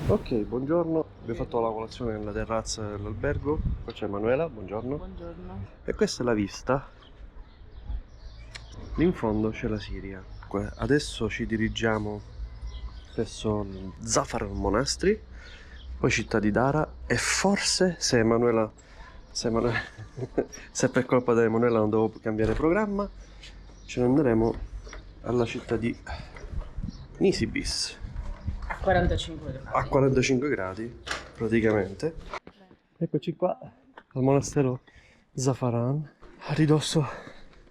Ok, buongiorno. Abbiamo fatto la colazione nella terrazza dell'albergo. Qua c'è Emanuela, buongiorno. Buongiorno. E questa è la vista. Lì in fondo c'è la Siria. Adesso ci dirigiamo verso il Zafaran Monastery, poi città di Dara e forse se se per colpa di Emanuela non devo cambiare programma, ce ne andremo alla città di Nisibis. A 45 A gradi. 45 gradi praticamente. Eccoci qua al monastero Zafaran, a ridosso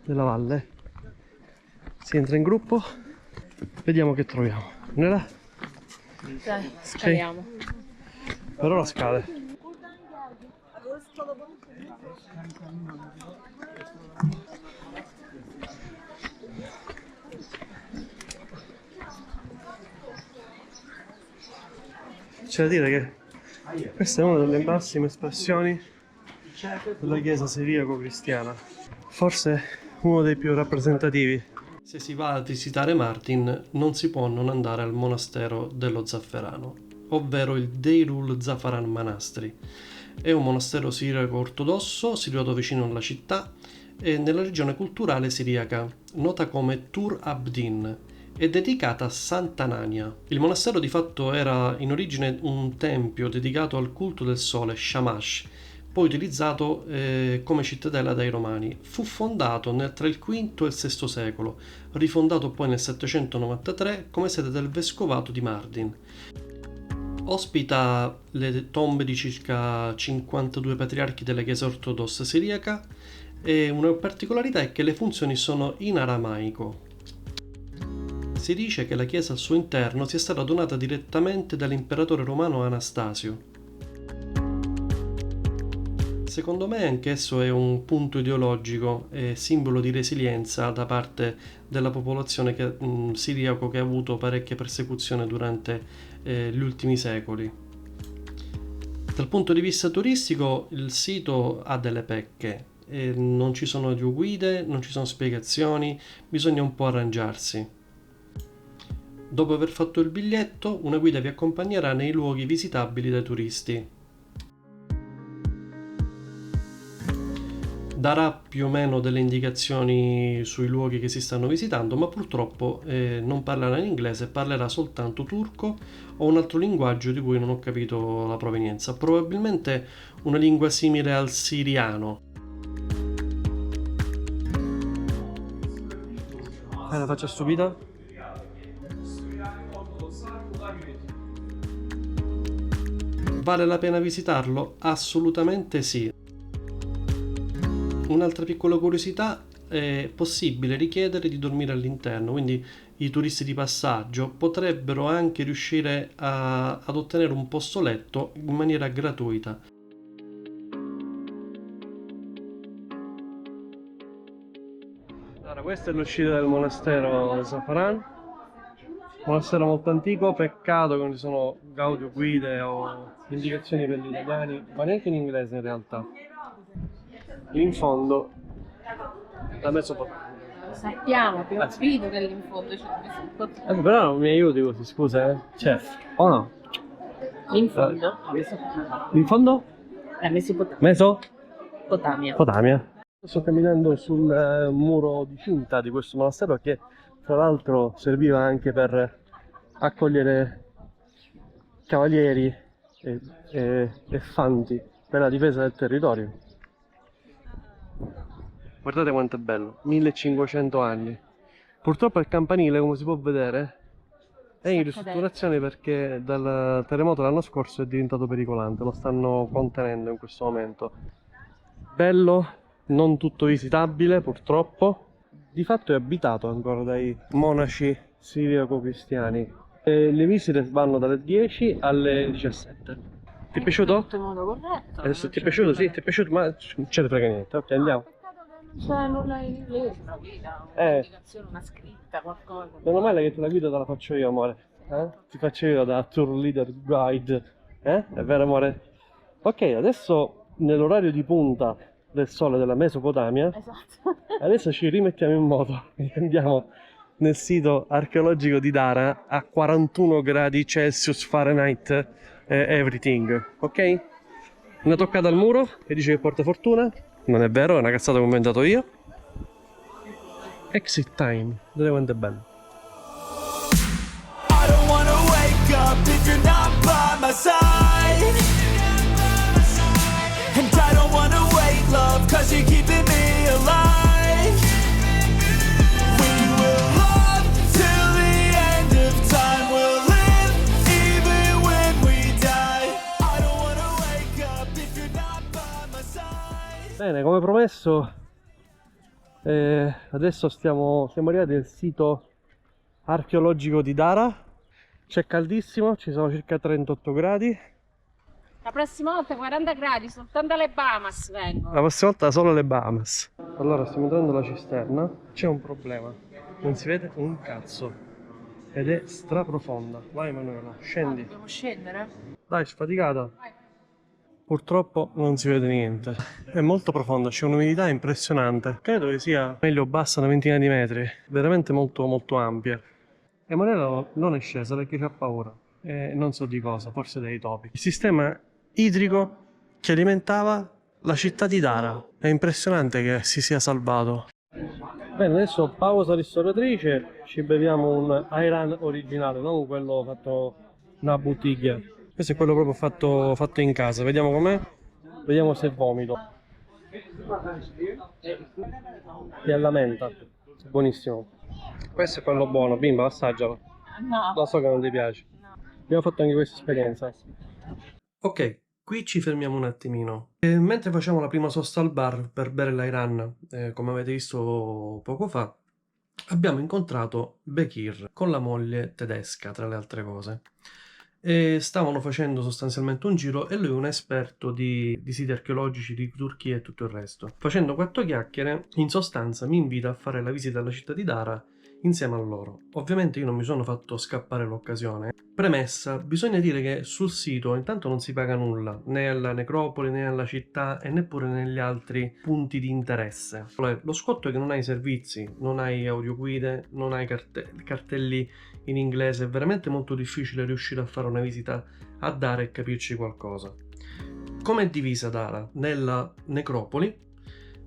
della valle. Si entra in gruppo, vediamo che troviamo. Nella? Dai, scaliamo. Per ora scale. C'è da dire che questa è una delle massime espressioni della chiesa siriaco-cristiana. Forse uno dei più rappresentativi. Se si va a visitare Mardin non si può non andare al monastero dello Zafferano, ovvero il Deirul Zafaran Monastery. È un monastero siriaco-ortodosso situato vicino alla città e nella regione culturale siriaca, nota come Tur Abdin. È dedicata a Sant'Anania. Il monastero di fatto era in origine un tempio dedicato al culto del sole, Shamash, poi utilizzato come cittadella dai Romani. Fu fondato tra il V e il VI secolo, rifondato poi nel 793 come sede del vescovato di Mardin. Ospita le tombe di circa 52 patriarchi della Chiesa ortodossa siriaca e una particolarità è che le funzioni sono in aramaico. Si dice che la chiesa al suo interno sia stata donata direttamente dall'imperatore romano Anastasio. Secondo me anch'esso è un punto ideologico e simbolo di resilienza da parte della popolazione siriaco che ha avuto parecchie persecuzioni durante gli ultimi secoli. Dal punto di vista turistico il sito ha delle pecche, non ci sono audioguide, non ci sono spiegazioni, bisogna un po' arrangiarsi. Dopo aver fatto il biglietto, una guida vi accompagnerà nei luoghi visitabili dai turisti. Darà più o meno delle indicazioni sui luoghi che si stanno visitando, ma purtroppo non parlerà in inglese, parlerà soltanto turco o un altro linguaggio di cui non ho capito la provenienza. Probabilmente una lingua simile al siriano. La faccia stupida? Vale la pena visitarlo? Assolutamente sì. Un'altra piccola curiosità: è possibile richiedere di dormire all'interno, quindi i turisti di passaggio potrebbero anche riuscire ad ottenere un posto letto in maniera gratuita. Allora, questa è l'uscita del monastero Zafaran, monastero molto antico, peccato che non ci sono audioguide o indicazioni per gli italiani, ma neanche in inglese in realtà. In fondo la Mesopotamia. Lo sappiamo, abbiamo capito che lì in fondo c'è il Mesopotamia. Però non mi aiuti così, scusa, eh? Cioè, o no? Lì in fondo la Mesopotamia. In fondo? La Mesopotamia. Mesopotamia. Sto camminando sul muro di cinta di questo monastero che tra l'altro serviva anche per accogliere cavalieri e fanti per la difesa del territorio. Guardate quanto è bello, 1500 anni. Purtroppo il campanile, come si può vedere, è in ristrutturazione perché dal terremoto dell'anno scorso è diventato pericolante, lo stanno contenendo in questo momento. Bello, non tutto visitabile purtroppo, di fatto è abitato ancora dai monaci siriaco-cristiani. Le visite vanno dalle 10 alle 17. Ti è piaciuto? In modo corretto. Adesso ti è piaciuto? Sì, ti è piaciuto, ma non ce ne frega niente. Ok, andiamo. Non c'è nulla in inglese, una guida, un'indicazione, una scritta, qualcosa. Meno male che la guida te la faccio io, amore. Ti faccio io da tour leader guide. È vero, amore? Ok, adesso nell'orario di punta del sole della Mesopotamia, Esatto. adesso ci rimettiamo in moto e andiamo nel sito archeologico di Dara a 41 gradi Celsius Fahrenheit everything, ok? Una toccata al muro che dice che porta fortuna. Non è vero, è una cazzata che ho inventato io. Exit time, vedete quanto è bello. I don't wanna wake up if you're not by my side. And I don't wanna wait, love, cause you're keeping me alive. We will love till the end of time. We'll live even when we die. I don't wanna wake up if you're not by my side. Bene, come promesso, adesso siamo arrivati al sito archeologico di Dara. C'è caldissimo, ci sono circa 38 gradi. La prossima volta 40 gradi, soltanto alle Bahamas vengo. La prossima volta solo le Bahamas. Allora, stiamo entrando alla cisterna. C'è un problema. Non si vede un cazzo. Ed è straprofonda. Vai Emanuela, scendi. Dobbiamo scendere? Dai, sfaticata. Vai. Purtroppo non si vede niente. È molto profonda, c'è un'umidità impressionante. Credo che sia meglio bassa una ventina di metri. Veramente molto molto ampia. Emanuela non è scesa perché c'ha paura. Non so di cosa, forse dei topi. Il sistema idrico che alimentava la città di Dara. È impressionante che si sia salvato. Bene, adesso pausa ristoratrice, ci beviamo un Ayran originale, non quello fatto una bottiglia. Questo è quello proprio fatto in casa. Vediamo com'è, vediamo se vomito. E alla menta, buonissimo. Questo è quello buono, bimba, assaggialo. No. Lo so che non ti piace. No. Abbiamo fatto anche questa esperienza. Ok, qui ci fermiamo un attimino. Mentre facciamo la prima sosta al bar per bere l'Ayran, come avete visto poco fa, abbiamo incontrato Bekir con la moglie tedesca, tra le altre cose. E stavano facendo sostanzialmente un giro e lui è un esperto di siti archeologici di Turchia e tutto il resto. Facendo quattro chiacchiere, in sostanza mi invita a fare la visita alla città di Dara insieme a loro. Ovviamente io non mi sono fatto scappare l'occasione. Premessa, bisogna dire che sul sito intanto non si paga nulla, né alla necropoli, né alla città e neppure negli altri punti di interesse. Lo scotto è che non hai servizi, non hai audioguide, non hai cartelli in inglese, è veramente molto difficile riuscire a fare una visita a Dara e capirci qualcosa. Come è divisa Dara? Nella necropoli,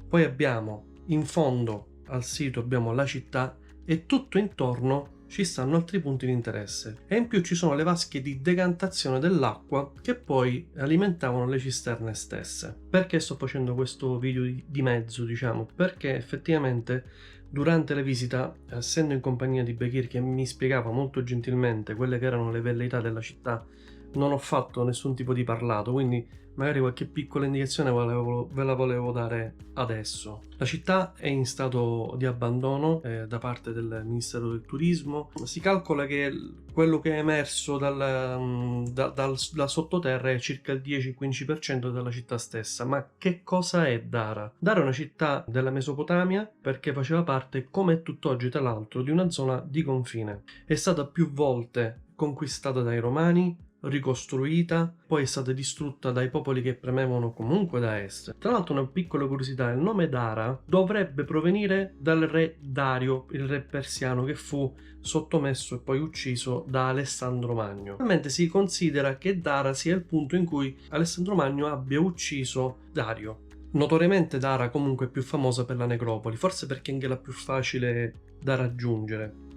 poi abbiamo in fondo al sito abbiamo la città e tutto intorno ci stanno altri punti di interesse e in più ci sono le vasche di decantazione dell'acqua che poi alimentavano le cisterne stesse. Perché sto facendo questo video di mezzo, diciamo? Perché effettivamente durante la visita, essendo in compagnia di Bekir che mi spiegava molto gentilmente quelle che erano le velleità della città, non ho fatto nessun tipo di parlato, quindi magari qualche piccola indicazione ve la volevo dare adesso. La città è in stato di abbandono da parte del Ministero del Turismo. Si calcola che quello che è emerso dal sottoterra è circa il 10-15% della città stessa. Ma che cosa è Dara? Dara è una città della Mesopotamia perché faceva parte, come tutt'oggi tra l'altro, di una zona di confine. È stata più volte conquistata dai Romani, ricostruita, poi è stata distrutta dai popoli che premevano comunque da est. Tra l'altro una piccola curiosità, il nome Dara dovrebbe provenire dal re Dario, il re persiano che fu sottomesso e poi ucciso da Alessandro Magno. Attualmente si considera che Dara sia il punto in cui Alessandro Magno abbia ucciso Dario. Notoriamente Dara comunque è più famosa per la necropoli, forse perché è anche la più facile da raggiungere.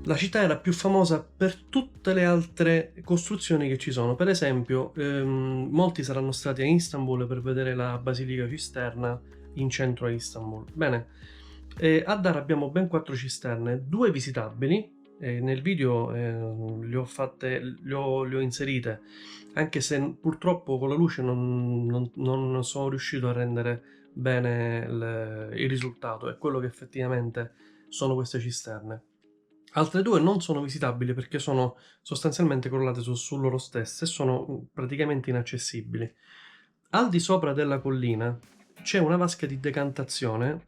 La città era più famosa per tutte le altre costruzioni che ci sono. Per esempio, molti saranno stati a Istanbul per vedere la Basilica Cisterna in centro a Istanbul. Bene, a Dara abbiamo ben 4 cisterne, 2 visitabili. Nel video le ho inserite, anche se purtroppo con la luce non sono riuscito a rendere bene il risultato. È quello che effettivamente sono queste cisterne. Altre 2 non sono visitabili perché sono sostanzialmente crollate su loro stesse e sono praticamente inaccessibili. Al di sopra della collina c'è una vasca di decantazione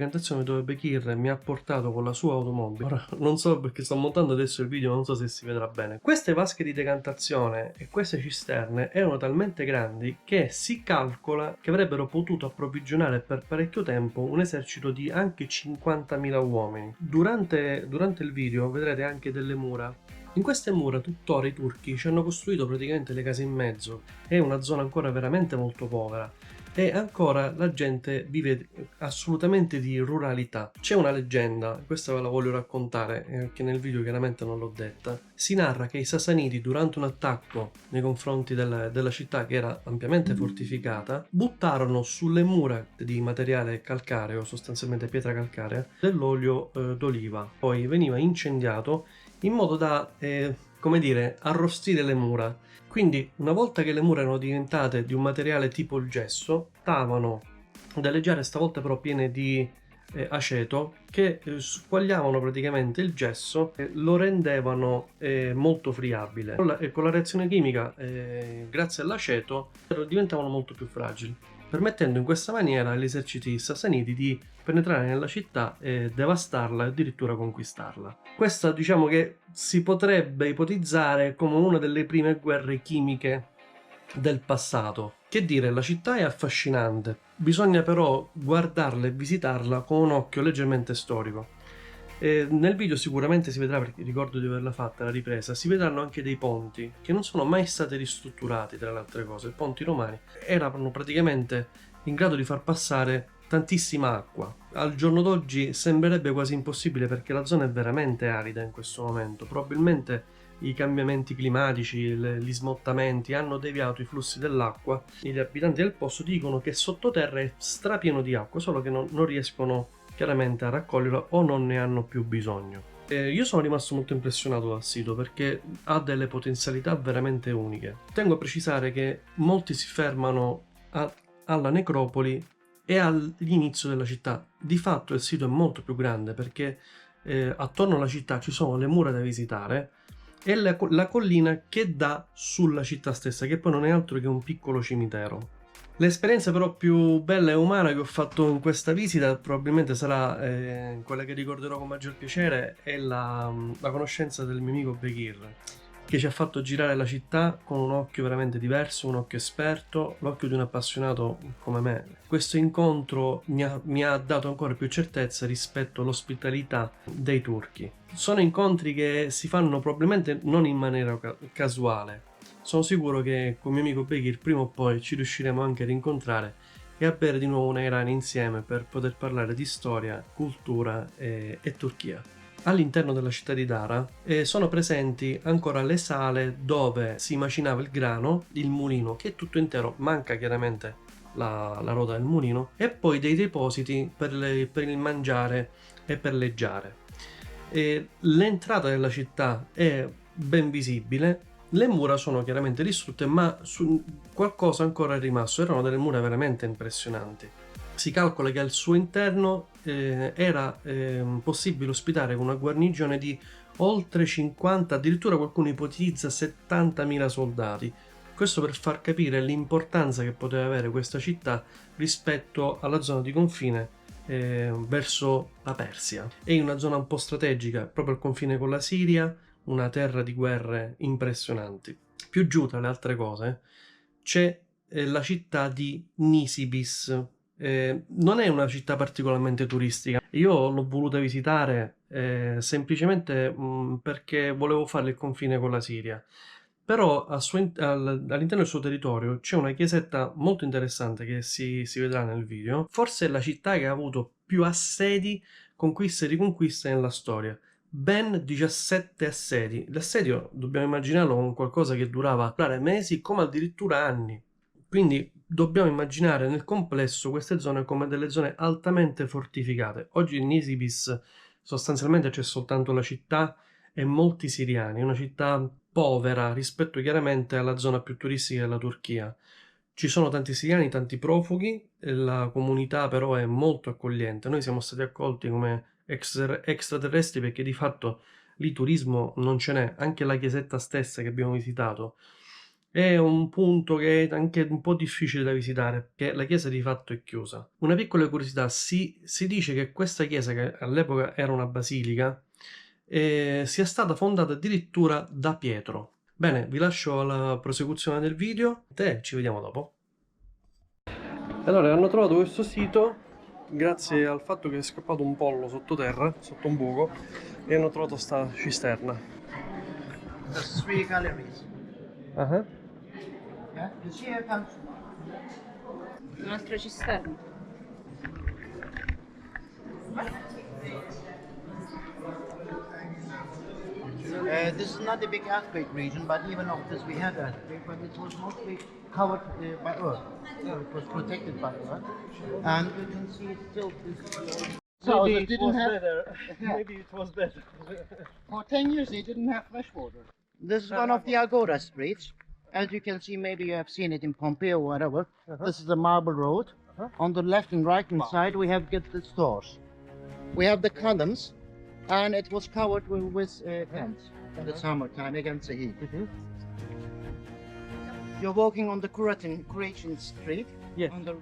dove Bekir mi ha portato con la sua automobile. Ora non so perché sto montando adesso il video, non so se si vedrà bene. Queste vasche di decantazione e queste cisterne erano talmente grandi che si calcola che avrebbero potuto approvvigionare per parecchio tempo un esercito di anche 50.000 uomini. Durante il video vedrete anche delle mura. In queste mura tuttora i turchi ci hanno costruito praticamente le case in mezzo. È una zona ancora veramente molto povera e ancora la gente vive assolutamente di ruralità. C'è una leggenda, questa ve la voglio raccontare, che nel video chiaramente non l'ho detta. Si narra che i Sasanidi, durante un attacco nei confronti della città che era ampiamente fortificata, buttarono sulle mura di materiale calcareo, sostanzialmente pietra calcarea, dell'olio d'oliva. Poi veniva incendiato in modo da, come dire, arrostire le mura. Quindi, una volta che le mura erano diventate di un materiale tipo il gesso, stavano delle giare, stavolta però piene di aceto, che squagliavano praticamente il gesso e lo rendevano molto friabile. Con la reazione chimica, grazie all'aceto, diventavano molto più fragili, permettendo in questa maniera agli eserciti sasanidi di penetrare nella città e devastarla e addirittura conquistarla. Questa, diciamo che si potrebbe ipotizzare come una delle prime guerre chimiche del passato. Che dire, la città è affascinante, bisogna però guardarla e visitarla con un occhio leggermente storico. Nel video sicuramente si vedrà, perché ricordo di averla fatta la ripresa, si vedranno anche dei ponti che non sono mai stati ristrutturati, tra le altre cose. I ponti romani erano praticamente in grado di far passare tantissima acqua. Al giorno d'oggi sembrerebbe quasi impossibile perché la zona è veramente arida in questo momento. Probabilmente i cambiamenti climatici, gli smottamenti hanno deviato i flussi dell'acqua. Gli abitanti del posto dicono che sottoterra è strapieno di acqua, solo che non riescono chiaramente a raccoglierla o non ne hanno più bisogno. Io sono rimasto molto impressionato dal sito perché ha delle potenzialità veramente uniche. Tengo a precisare che molti si fermano alla necropoli e all'inizio della città. Di fatto il sito è molto più grande perché attorno alla città ci sono le mura da visitare e la collina che dà sulla città stessa, che poi non è altro che un piccolo cimitero. L'esperienza però più bella e umana che ho fatto in questa visita probabilmente sarà quella che ricorderò con maggior piacere, è la conoscenza del mio amico Bekir, che ci ha fatto girare la città con un occhio veramente diverso, un occhio esperto, l'occhio di un appassionato come me. Questo incontro mi ha dato ancora più certezza rispetto all'ospitalità dei turchi. Sono incontri che si fanno probabilmente non in maniera casuale. Sono sicuro che con mio amico Bekir prima o poi ci riusciremo anche a rincontrare e a bere di nuovo una Irani insieme per poter parlare di storia, cultura e Turchia. All'interno della città di Dara sono presenti ancora le sale dove si macinava il grano, il mulino che è tutto intero, manca chiaramente la ruota del mulino, e poi dei depositi per il mangiare e per leggiare. L'entrata della città è ben visibile. Le mura sono chiaramente distrutte, ma qualcosa ancora è rimasto. Erano delle mura veramente impressionanti. Si calcola che al suo interno era possibile ospitare una guarnigione di oltre 50, addirittura qualcuno ipotizza 70.000 soldati. Questo per far capire l'importanza che poteva avere questa città rispetto alla zona di confine verso la Persia. È in una zona un po' strategica, proprio al confine con la Siria, una terra di guerre impressionanti. Più giù, tra le altre cose, c'è la città di Nisibis. Non è una città particolarmente turistica. Io l'ho voluta visitare semplicemente perché volevo fare il confine con la Siria. Però all'interno del suo territorio c'è una chiesetta molto interessante che si vedrà nel video. Forse è la città che ha avuto più assedi, conquiste e riconquiste nella storia. Ben 17 assedi. L'assedio dobbiamo immaginarlo come qualcosa che durava mesi, come addirittura anni. Quindi dobbiamo immaginare nel complesso queste zone come delle zone altamente fortificate. Oggi in Nisibis sostanzialmente c'è soltanto la città e molti siriani, una città povera rispetto chiaramente alla zona più turistica della Turchia. Ci sono tanti siriani, tanti profughi, la comunità però è molto accogliente. Noi siamo stati accolti come extraterrestri perché di fatto lì turismo non ce n'è. Anche la chiesetta stessa che abbiamo visitato È un punto che è anche un po' difficile da visitare, perché la chiesa di fatto è chiusa. Una piccola curiosità, si dice che questa chiesa, che all'epoca era una basilica, sia stata fondata addirittura da Pietro. Bene, vi lascio alla prosecuzione del video e ci vediamo dopo. Allora, hanno trovato questo sito grazie al fatto che è scappato un pollo sottoterra, sotto un buco, e hanno trovato sta cisterna. There's 3 galleries. Ah, Yeah, you see here comes. Un'altra cisterna. This is not a big earthquake region, but even of this we had earthquake, but it was mostly covered by earth. It was protected by earth, and you can see it still. So maybe it didn't have. better. Maybe it was better. For 10 years, they didn't have fresh water. This is one of the Agora streets. As you can see, maybe you have seen it in Pompeii or whatever. This is the marble road. On the left and right hand side, we have get the stores. We have the columns, and it was covered with tents in the summertime against the heat. You're walking on the Croatian street. Yes. On the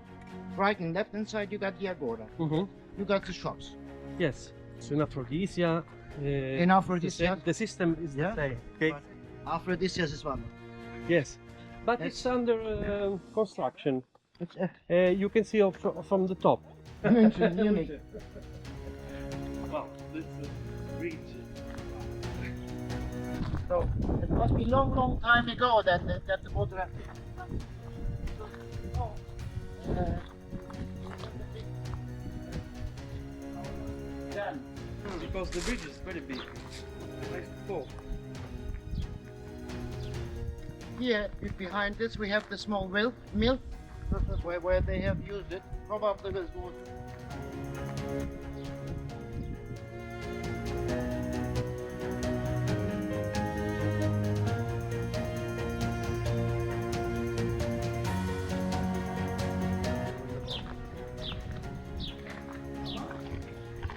right and left hand side, you got the Agora. You got the shops. Yes. So in Aphrodisia. In Aphrodisia. The system is the Yeah. same. Okay. Aphrodisias is one. Yes. But Yes. it's under construction. It's You can see from the top. unique. Wow, this is bridge. So it must be long time ago that the water. Because the bridge is very big. Nice to go. Here behind this we have the small mill. This is where they have used it. Probably with water.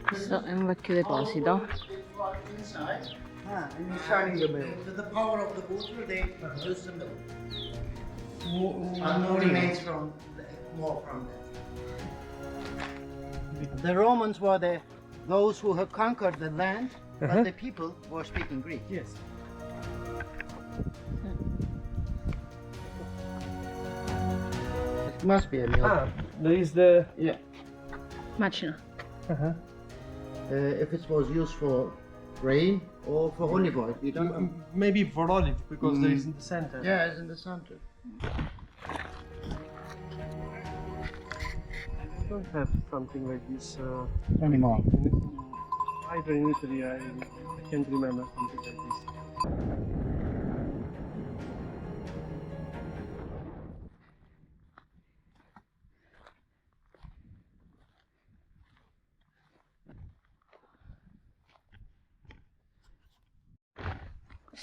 Questo è un vecchio deposito. Inside. Inside the mill. With the power of the water, they use the mill. And more remains from more from that. The Romans were those who have conquered the land, but the people were speaking Greek. Yes. It must be a mill. There is the. Yeah. Macina. If it was used for grain or for olive oil, we don't know. Maybe for olive because there is in the center. Yeah, it's in the center. I don't have something like this. Anymore. Either in Italy, I can't remember something like this.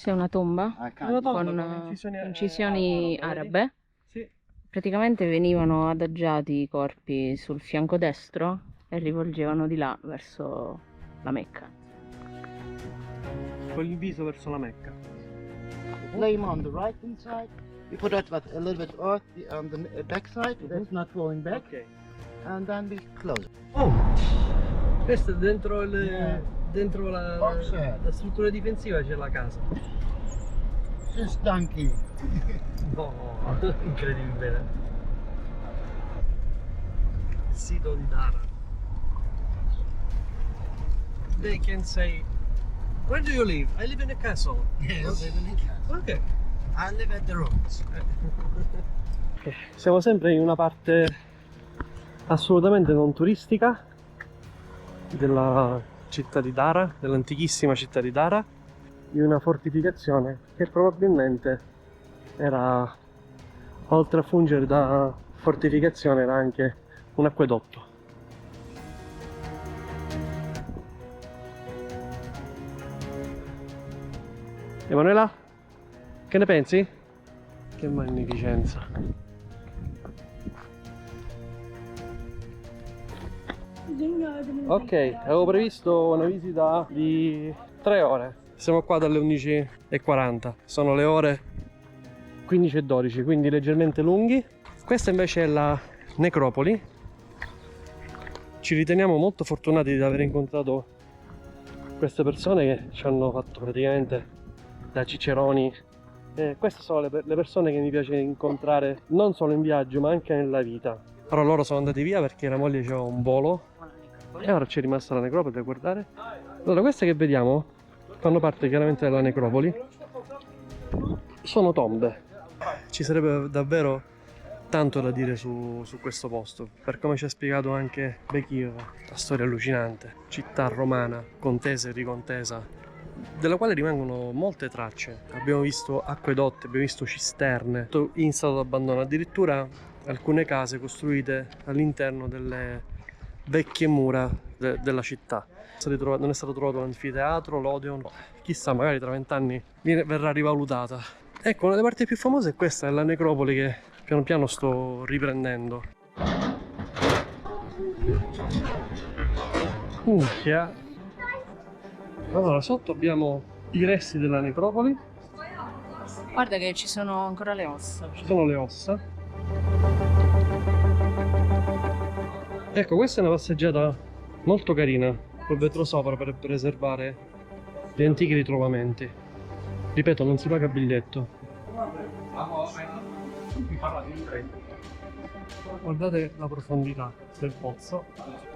Questa è una tomba Una tomba con incisioni, incisioni arabe. Sì. Praticamente venivano adagiati i corpi sul fianco destro e rivolgevano di là verso la Mecca. Con il viso verso la Mecca. Flame on the right hand side. We put it with a little bit earth on the back side. That's not flowing back. Ok. And then we close it. Oh! Questo è dentro dentro Forse. la struttura difensiva c'è la casa. Just donkey. No, incredibile. Il sito di Dara. They can say, where do you live? I live in a castle. Yes. Ok. I live at the ruins. Siamo sempre in una parte assolutamente non turistica della città di Dara, dell'antichissima città di Dara, di una fortificazione che probabilmente era, oltre a fungere da fortificazione, era anche un acquedotto. Emanuela, che ne pensi? Che magnificenza! Ok, avevo previsto una visita di 3 ore. Siamo qua dalle 11:40. Sono le ore 15 e 12, quindi leggermente lunghi. Questa invece è la necropoli. Ci riteniamo molto fortunati di aver incontrato queste persone che ci hanno fatto praticamente da ciceroni. Queste sono le persone che mi piace incontrare non solo in viaggio ma anche nella vita. Però loro sono andati via perché la moglie c'era un volo e ora c'è rimasta la necropoli da guardare. Allora, queste che vediamo fanno parte chiaramente della necropoli. Sono tombe. Ci sarebbe davvero tanto da dire su questo posto, per come ci ha spiegato anche Bekir, la storia allucinante, città romana, contesa e ricontesa, della quale rimangono molte tracce. Abbiamo visto acquedotti, abbiamo visto cisterne, tutto in stato d'abbandono, addirittura alcune case costruite all'interno delle vecchie mura della città. Non è stato trovato l'anfiteatro, l'Odeon, chissà, magari tra 20 anni verrà rivalutata. Ecco, una delle parti più famose è questa, è la necropoli che piano piano sto riprendendo. Allora, sotto abbiamo i resti della necropoli. Guarda che ci sono ancora le ossa. Ci sono le ossa. Ecco, questa è una passeggiata molto carina, col vetro sopra per preservare gli antichi ritrovamenti. Ripeto, non si paga biglietto. Guardate la profondità del pozzo.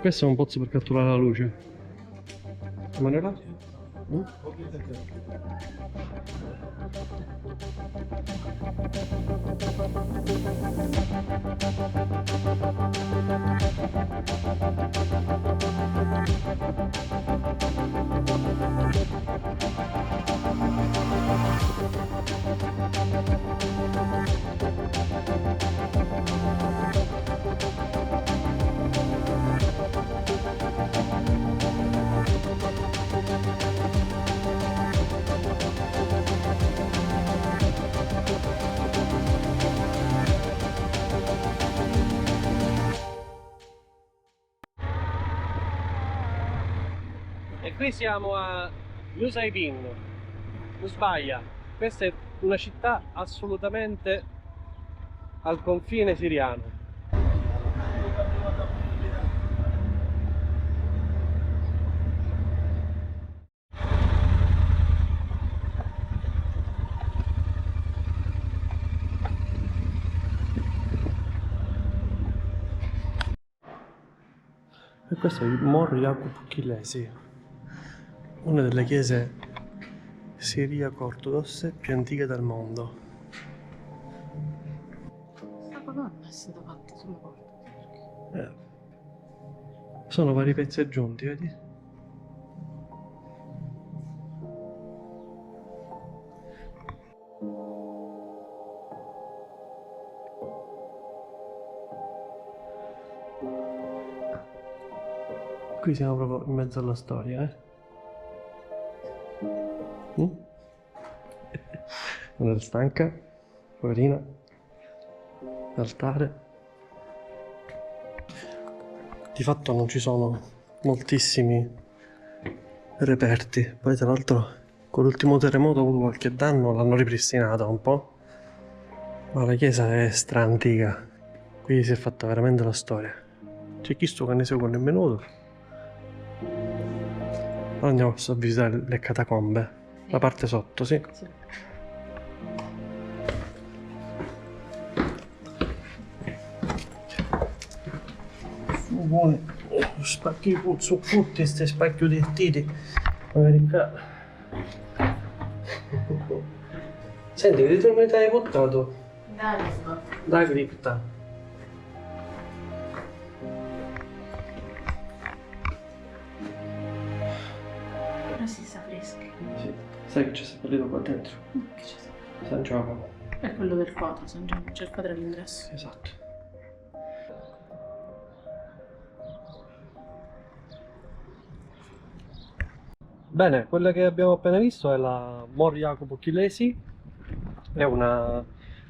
Questo è un pozzo per catturare la luce. Emanuela? E qui siamo a Nusaybin, Usbaya. Questa è una città assolutamente al confine siriano. E questo è il Mor Yakup Kilesi, una delle chiese siriaco-ortodosse più antiche del mondo. Questa colonna è stata fatta sulla porta. Sono vari pezzi aggiunti, vedi? Qui siamo proprio in mezzo alla storia, Non è stanca, poverina. L'altare. Di fatto non ci sono moltissimi reperti. Poi tra l'altro con l'ultimo terremoto ha avuto qualche danno, l'hanno ripristinata un po'. Ma la chiesa è stra-antica. Qui si è fatta veramente la storia. C'è chi sto che ne segue nemmeno. Ora andiamo a visitare le catacombe. La parte sotto, sì. Buone spacchi su tutti questi spacchi direttiti. Magari qua. Senti, che determinata hai buttato? Da cripta. Ora si sa freschi. Sì. Sai che c'è seppellito qua dentro? Che c'è stato? San Giacomo. È quello del quadro, San Giacomo, c'è il quadro all'ingresso. Esatto. Bene, quella che abbiamo appena visto è la Mor Jacopo Chilesi, è una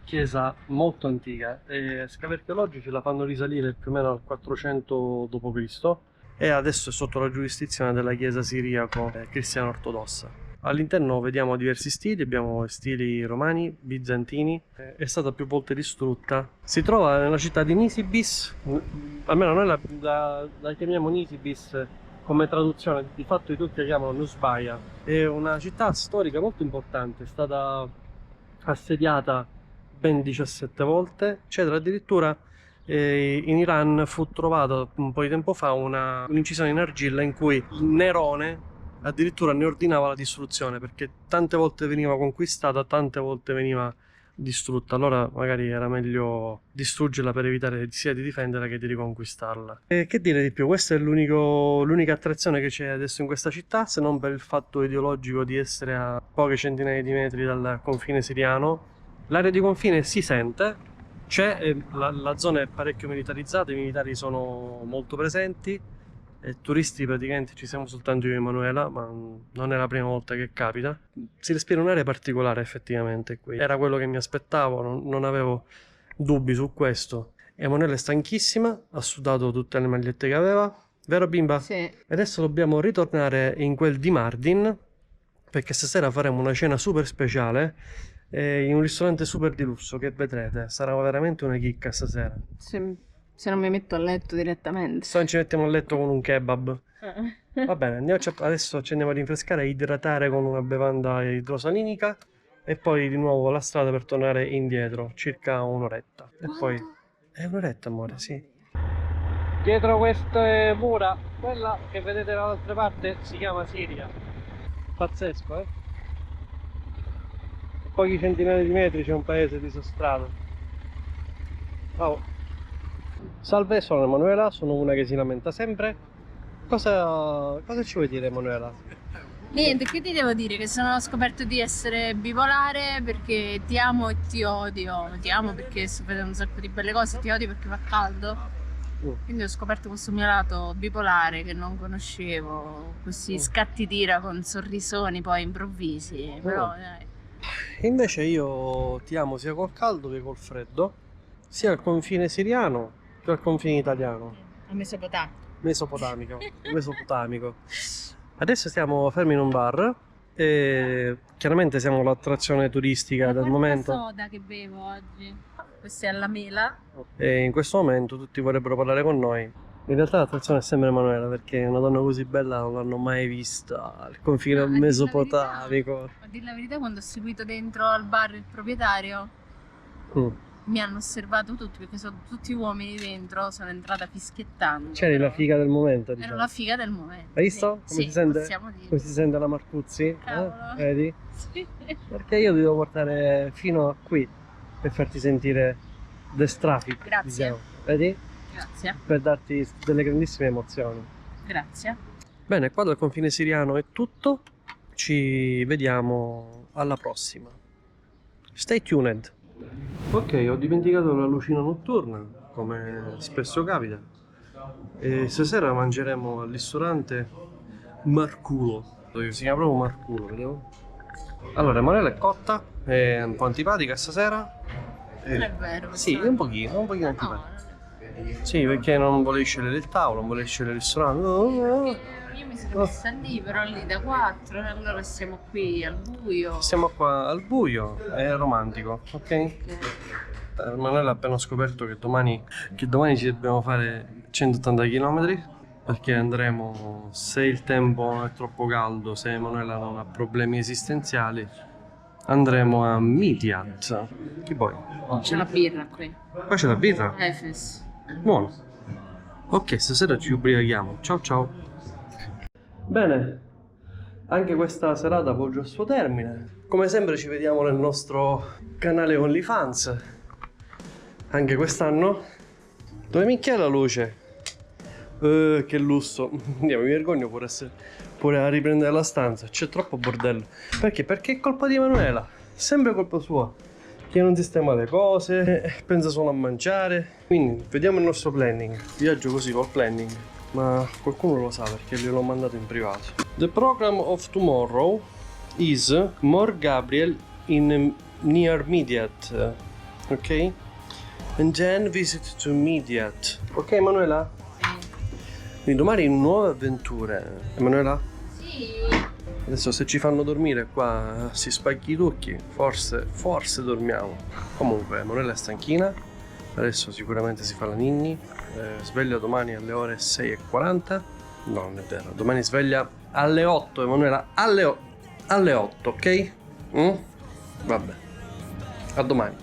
chiesa molto antica e scavi archeologici la fanno risalire più o meno al 400 d.C. e adesso è sotto la giurisdizione della chiesa siriaco cristiana ortodossa. All'interno vediamo diversi stili, abbiamo stili romani, bizantini, è stata più volte distrutta. Si trova nella città di Nisibis, almeno noi la chiamiamo Nisibis come traduzione, di fatto i turchi la chiamano Nusbaia. È una città storica molto importante, è stata assediata ben 17 volte, c'è addirittura in Iran fu trovata un po' di tempo fa un'incisione in argilla in cui Nerone addirittura ne ordinava la distruzione, perché tante volte veniva conquistata, tante volte veniva distrutta. Allora magari era meglio distruggerla per evitare sia di difenderla che di riconquistarla. E che dire di più, questa è l'unica attrazione che c'è adesso in questa città, se non per il fatto ideologico di essere a poche centinaia di metri dal confine siriano. L'area di confine si sente, c'è, la zona è parecchio militarizzata, i militari sono molto presenti. E turisti praticamente ci siamo soltanto io e Emanuela, ma non è la prima volta che capita. Si respira un'area particolare effettivamente qui. Era quello che mi aspettavo, non avevo dubbi su questo. Emanuela è stanchissima, ha sudato tutte le magliette che aveva, vero bimba? Sì. E adesso dobbiamo ritornare in quel di Mardin, perché stasera faremo una cena super speciale in un ristorante super di lusso che vedrete, sarà veramente una chicca stasera. Se non mi metto a letto direttamente. Se non ci mettiamo a letto con un kebab. Va bene, adesso ci andiamo a rinfrescare e idratare con una bevanda idrosalinica e poi di nuovo la strada per tornare indietro, circa un'oretta. E poi è un'oretta, amore, sì. Dietro queste mura, quella che vedete dall'altra parte si chiama Siria. Pazzesco, eh? A pochi centinaia di metri c'è un paese disastrato. Ciao. Salve, sono Emanuela, sono una che si lamenta sempre. Cosa ci vuoi dire, Emanuela? Niente, che ti devo dire? Che ho scoperto di essere bipolare perché ti amo e ti odio. Ti amo perché sto vedendo un sacco di belle cose, ti odio perché fa caldo. Quindi ho scoperto questo mio lato bipolare che non conoscevo, questi scatti d'ira con sorrisoni poi improvvisi. Però dai. Invece io ti amo sia col caldo che col freddo, sia al confine siriano che al confine italiano. A Mesopotamico. Adesso stiamo fermi in un bar e chiaramente siamo l'attrazione turistica del momento. Soda che bevo oggi. Questa è alla mela. E in questo momento tutti vorrebbero parlare con noi. In realtà l'attrazione è sempre Emanuela, perché una donna così bella non l'hanno mai vista al confine mesopotamico. A dire la verità, quando ho seguito dentro al bar il proprietario mi hanno osservato tutti, perché sono tutti uomini dentro, sono entrata fischiettando. C'eri la figa del momento, diciamo. Ero la figa del momento. Hai visto? Come Sì, si sente? possiamo dire. Come si sente la Marcuzzi? Cavolo. Vedi? Sì. Perché io ti devo portare fino a qui per farti sentire the traffic, Grazie. diciamo. Vedi? Grazie. Per darti delle grandissime emozioni. Grazie. Bene, qua dal confine siriano è tutto. Ci vediamo alla prossima. Stay tuned. Ok, ho dimenticato la lucina notturna, come spesso capita. E stasera mangeremo al ristorante Marculo. Si chiama proprio Marculo, vediamo. Allora, Emanuela è cotta, è un po' antipatica stasera. Non è vero. Sì, un pochino antipatica. No, Sì, perché non volevi scegliere il tavolo, non volevi scegliere il ristorante. io mi sono messa lì, però lì da 4, e allora siamo qui al buio. Siamo qua al buio, è romantico, ok? Emanuele ha appena scoperto che domani ci dobbiamo fare 180 km perché andremo, se il tempo è troppo caldo, se Emanuela non ha problemi esistenziali, andremo a Midyat. Che poi? C'è la birra qui. Qua c'è la birra? Efes. Buono. Ok, stasera ci ubriachiamo. Ciao ciao. Bene, anche questa serata volge al suo termine. Come sempre ci vediamo nel nostro canale OnlyFans. Anche quest'anno. Dove minchia è la luce? Che lusso. Andiamo, mi vergogno pure a riprendere la stanza. C'è troppo bordello. Perché? Perché è colpa di Emanuela. Sempre colpa sua. Che non sistema le cose, pensa solo a mangiare. Quindi vediamo il nostro planning. Viaggio così col planning, ma qualcuno lo sa perché gliel'ho mandato in privato. The program of tomorrow is more Gabriel in near Midyat, ok? And then visit to Midyat. Ok, Emanuela? Quindi domani nuove avventure. Emanuela? Sì. Adesso se ci fanno dormire qua, si spacchi i trucchi, forse dormiamo. Comunque Emanuela è stanchina, adesso sicuramente si fa la ninni, sveglia domani alle ore 6:40. No, non è vero, domani sveglia alle 8, Emanuela, alle 8, ok? Vabbè, a domani.